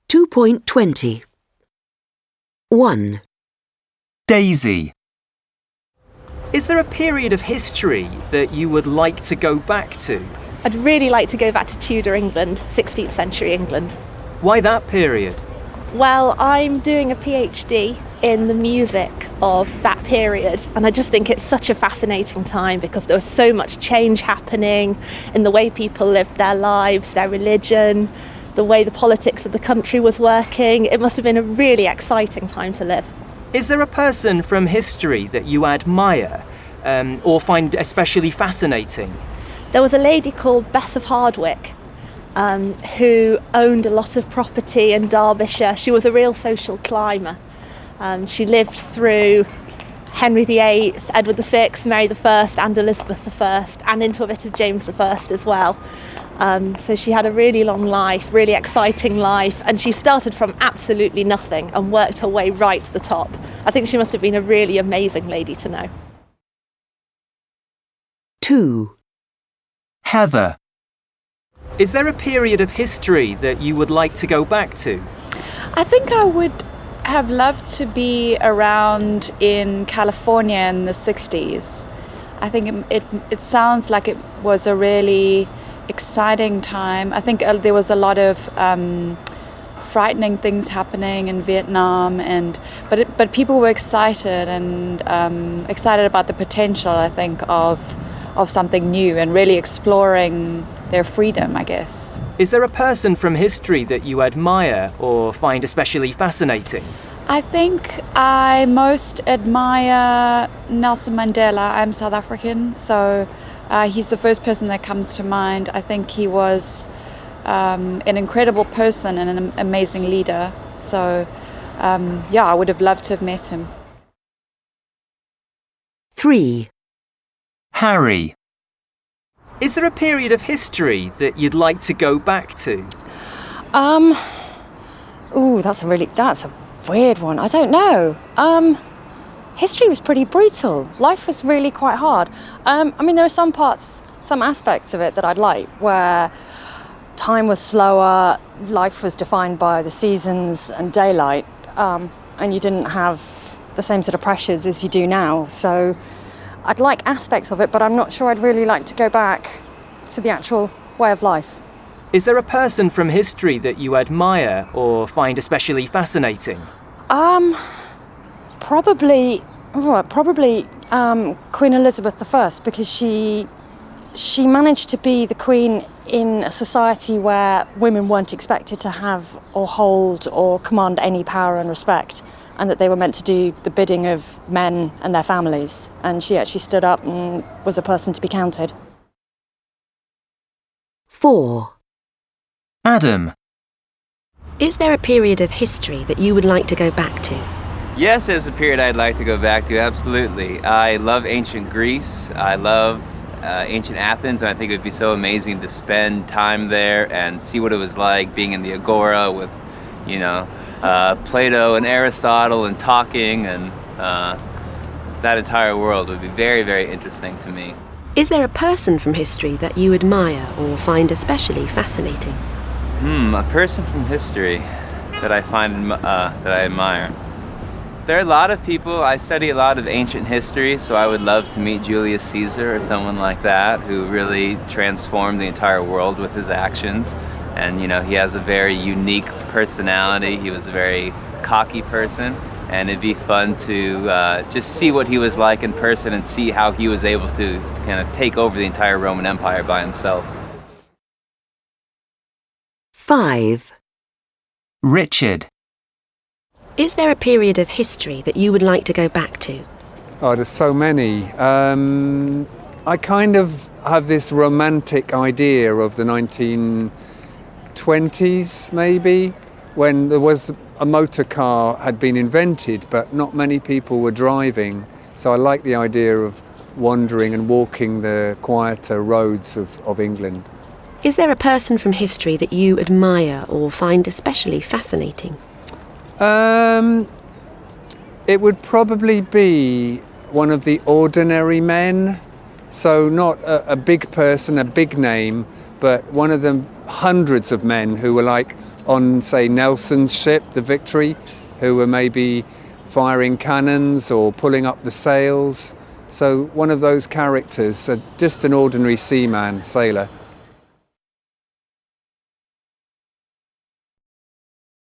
2.20. 1. Daisy. Is there a period of history that you would like to go back to? I'd really like to go back to Tudor England, 16th century England. Why that period? Well, I'm doing a PhD in the music of that period, and I just think it's such a fascinating time because there was so much change happening in the way people lived their lives, their religion, the way the politics of the country was working. It must have been a really exciting time to live. Is there a person from history that you admire or find especially fascinating? There was a lady called Bess of Hardwick who owned a lot of property in Derbyshire. She was a real social climber. She lived through Henry VIII, Edward VI, Mary I and Elizabeth I, and into a bit of James I as well. So she had a really long life, really exciting life, and she started from absolutely nothing and worked her way right to the top. I think she must have been a really amazing lady to know. 2. Heather. Is there a period of history that you would like to go back to? I think I would have loved to be around in California in the 60s. I think it sounds like it was a really exciting time. I think there was a lot of frightening things happening in Vietnam, but people were excited and excited about the potential, I think, of something new and really exploring their freedom, I guess. Is there a person from history that you admire or find especially fascinating? I think I most admire Nelson Mandela. I'm South African, so he's the first person that comes to mind. I think he was an incredible person and an amazing leader. So, I would have loved to have met him. 3. Harry. Is there a period of history that you'd like to go back to? That's a weird one. I don't know. History was pretty brutal. Life was really quite hard. There are some aspects of it that I'd like, where time was slower, life was defined by the seasons and daylight, and you didn't have the same sort of pressures as you do now. So I'd like aspects of it, but I'm not sure I'd really like to go back to the actual way of life. Is there a person from history that you admire or find especially fascinating? Probably Queen Elizabeth I, because she managed to be the queen in a society where women weren't expected to have or hold or command any power and respect, and that they were meant to do the bidding of men and their families. And she actually stood up and was a person to be counted. 4. Adam. Is there a period of history that you would like to go back to? Yes, there's a period I'd like to go back to, absolutely. I love ancient Greece. I love ancient Athens, and I think it would be so amazing to spend time there and see what it was like being in the Agora with, Plato and Aristotle and talking, and that entire world would be very, very interesting to me. Is there a person from history that you admire or find especially fascinating? A person from history that I find that I admire. There are a lot of people. I study a lot of ancient history, so I would love to meet Julius Caesar or someone like that who really transformed the entire world with his actions. And he has a very unique personality. He was a very cocky person, and it'd be fun to just see what he was like in person and see how he was able to kind of take over the entire Roman Empire by himself. 5. Richard. Is there a period of history that you would like to go back to? Oh, there's so many. I kind of have this romantic idea of the 1920s, maybe, when there was a motor car had been invented, but not many people were driving. So I like the idea of wandering and walking the quieter roads of England. Is there a person from history that you admire or find especially fascinating? It would probably be one of the ordinary men. So not a big person, a big name, but one of the hundreds of men who were like on, say, Nelson's ship, the Victory, who were maybe firing cannons or pulling up the sails. So one of those characters, just an ordinary seaman, sailor,